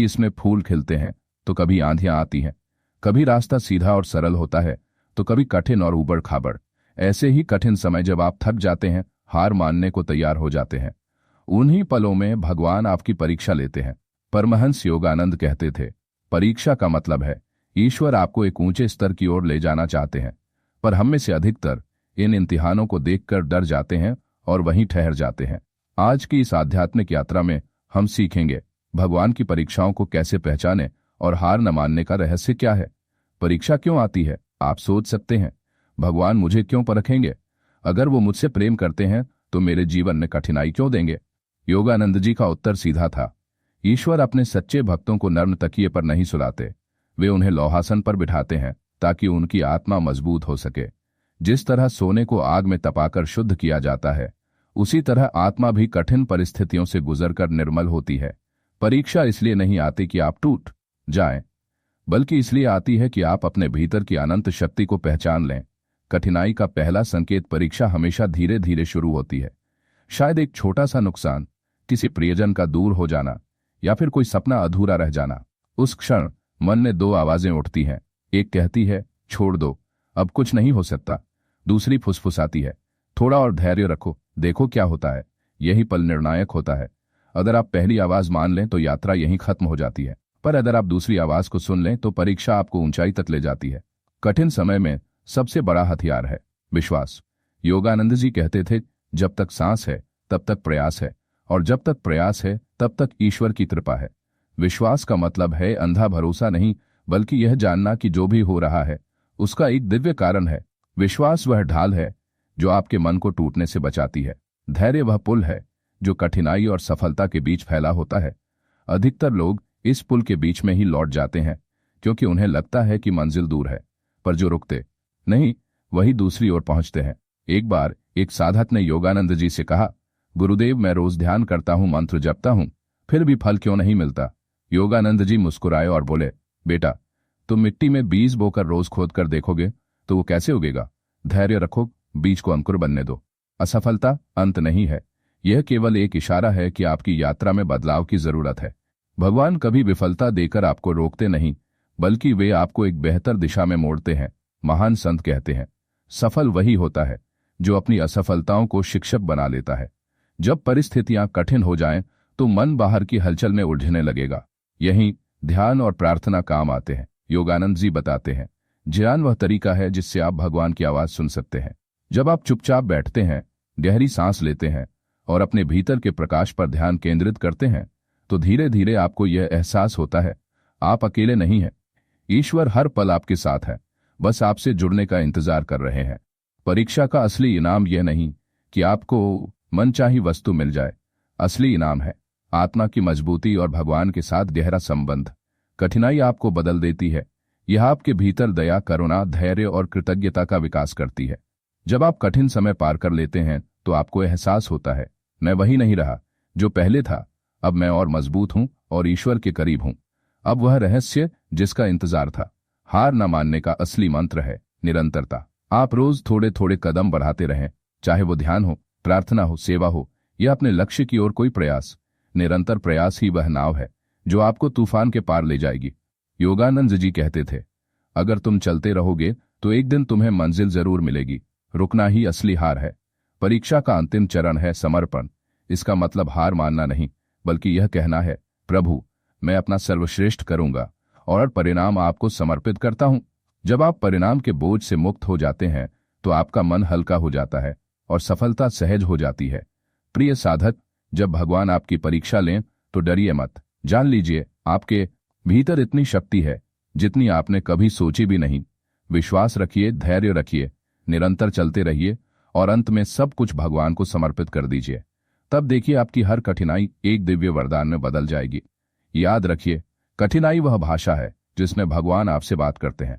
इसमें फूल खिलते हैं तो कभी आंधियां आती हैं, कभी रास्ता सीधा और सरल होता है तो कभी कठिन और ऊबड़ खाबड़। ऐसे ही कठिन समय जब आप थक जाते हैं, हार मानने को तैयार हो जाते हैं, उन्हीं पलों में भगवान आपकी परीक्षा लेते हैं। परमहंस योगानंद कहते थे, परीक्षा का मतलब है ईश्वर आपको एक ऊंचे स्तर की ओर ले जाना चाहते हैं, पर हम में से अधिकतर इन इम्तिहानों को देखकर डर जाते हैं और वहीं ठहर जाते हैं। आज की इस आध्यात्मिक यात्रा में हम सीखेंगे भगवान की परीक्षाओं को कैसे पहचानें और हार न मानने का रहस्य क्या है। परीक्षा क्यों आती है? आप सोच सकते हैं, भगवान मुझे क्यों परखेंगे? अगर वो मुझसे प्रेम करते हैं तो मेरे जीवन में कठिनाई क्यों देंगे? योगानंद जी का उत्तर सीधा था, ईश्वर अपने सच्चे भक्तों को नर्म तकिए पर नहीं सुलाते, वे उन्हें लौहासन पर बिठाते हैं ताकि उनकी आत्मा मजबूत हो सके। जिस तरह सोने को आग में तपाकर शुद्ध किया जाता है, उसी तरह आत्मा भी कठिन परिस्थितियों से गुजरकर निर्मल होती है। परीक्षा इसलिए नहीं आती कि आप टूट जाएं, बल्कि इसलिए आती है कि आप अपने भीतर की अनंत शक्ति को पहचान लें। कठिनाई का पहला संकेत परीक्षा हमेशा धीरे धीरे शुरू होती है। शायद एक छोटा सा नुकसान, किसी प्रियजन का दूर हो जाना या फिर कोई सपना अधूरा रह जाना। उस क्षण मन में दो आवाजें उठती हैं, एक कहती है छोड़ दो, अब कुछ नहीं हो सकता। दूसरी फुसफुसाती है, थोड़ा और धैर्य रखो, देखो क्या होता है। यही पल निर्णायक होता है। अगर आप पहली आवाज मान लें तो यात्रा यहीं खत्म हो जाती है, पर अगर आप दूसरी आवाज को सुन लें तो परीक्षा आपको ऊंचाई तक ले जाती है। कठिन समय में सबसे बड़ा हथियार है विश्वास। योगानंद जी कहते थे, जब तक सांस है तब तक प्रयास है, और जब तक प्रयास है तब तक ईश्वर की कृपा है। विश्वास का मतलब है अंधा भरोसा नहीं, बल्कि यह जानना कि जो भी हो रहा है उसका एक दिव्य कारण है। विश्वास वह ढाल है जो आपके मन को टूटने से बचाती है। धैर्य वह पुल है जो कठिनाई और सफलता के बीच फैला होता है। अधिकतर लोग इस पुल के बीच में ही लौट जाते हैं क्योंकि उन्हें लगता है कि मंजिल दूर है, पर जो रुकते नहीं वही दूसरी ओर पहुंचते हैं। एक बार एक साधक ने योगानंद जी से कहा, गुरुदेव, मैं रोज ध्यान करता हूं, मंत्र जपता हूं, फिर भी फल क्यों नहीं मिलता? योगानंद जी मुस्कुराए और बोले, बेटा, तुम मिट्टी में बीज बोकर रोज खोद कर देखोगे तो वो कैसे उगेगा? धैर्य रखो, बीज को अंकुर बनने दो। असफलता अंत नहीं है, यह केवल एक इशारा है कि आपकी यात्रा में बदलाव की जरूरत है। भगवान कभी विफलता देकर आपको रोकते नहीं, बल्कि वे आपको एक बेहतर दिशा में मोड़ते हैं। महान संत कहते हैं, सफल वही होता है जो अपनी असफलताओं को शिक्षक बना लेता है। जब परिस्थितियां कठिन हो जाएं तो मन बाहर की हलचल में उलझने लगेगा। यहीं ध्यान और प्रार्थना काम आते हैं। योगानंद जी बताते हैं, ध्यान वह तरीका है जिससे आप भगवान की आवाज सुन सकते हैं। जब आप चुपचाप बैठते हैं, गहरी सांस लेते हैं और अपने भीतर के प्रकाश पर ध्यान केंद्रित करते हैं, तो धीरे धीरे आपको यह एहसास होता है, आप अकेले नहीं हैं। ईश्वर हर पल आपके साथ है, बस आपसे जुड़ने का इंतजार कर रहे हैं। परीक्षा का असली इनाम यह नहीं कि आपको मनचाही वस्तु मिल जाए। असली इनाम है आत्मा की मजबूती और भगवान के साथ गहरा संबंध। कठिनाई आपको बदल देती है, यह आपके भीतर दया, करुणा, धैर्य और कृतज्ञता का विकास करती है। जब आप कठिन समय पार कर लेते हैं तो आपको एहसास होता है, मैं वही नहीं रहा जो पहले था, अब मैं और मजबूत हूं और ईश्वर के करीब हूं। अब वह रहस्य जिसका इंतजार था। हार न मानने का असली मंत्र है निरंतरता। आप रोज थोड़े थोड़े कदम बढ़ाते रहें, चाहे वो ध्यान हो, प्रार्थना हो, सेवा हो या अपने लक्ष्य की ओर कोई प्रयास। निरंतर प्रयास ही वह नाव है जो आपको तूफान के पार ले जाएगी। योगानंद जी कहते थे, अगर तुम चलते रहोगे तो एक दिन तुम्हें मंजिल जरूर मिलेगी। रुकना ही असली हार है। परीक्षा का अंतिम चरण है समर्पण। इसका मतलब हार मानना नहीं, बल्कि यह कहना है, प्रभु, मैं अपना सर्वश्रेष्ठ करूंगा और परिणाम आपको समर्पित करता हूं। जब आप परिणाम के बोझ से मुक्त हो जाते हैं तो आपका मन हल्का हो जाता है और सफलता सहज हो जाती है। प्रिय साधक, जब भगवान आपकी परीक्षा लें तो डरिए मत। जान लीजिए, आपके भीतर इतनी शक्ति है जितनी आपने कभी सोची भी नहीं। विश्वास रखिए, धैर्य रखिए, निरंतर चलते रहिए और अंत में सब कुछ भगवान को समर्पित कर दीजिए। तब देखिए आपकी हर कठिनाई एक दिव्य वरदान में बदल जाएगी। याद रखिए, कठिनाई वह भाषा है जिसमें भगवान आपसे बात करते हैं।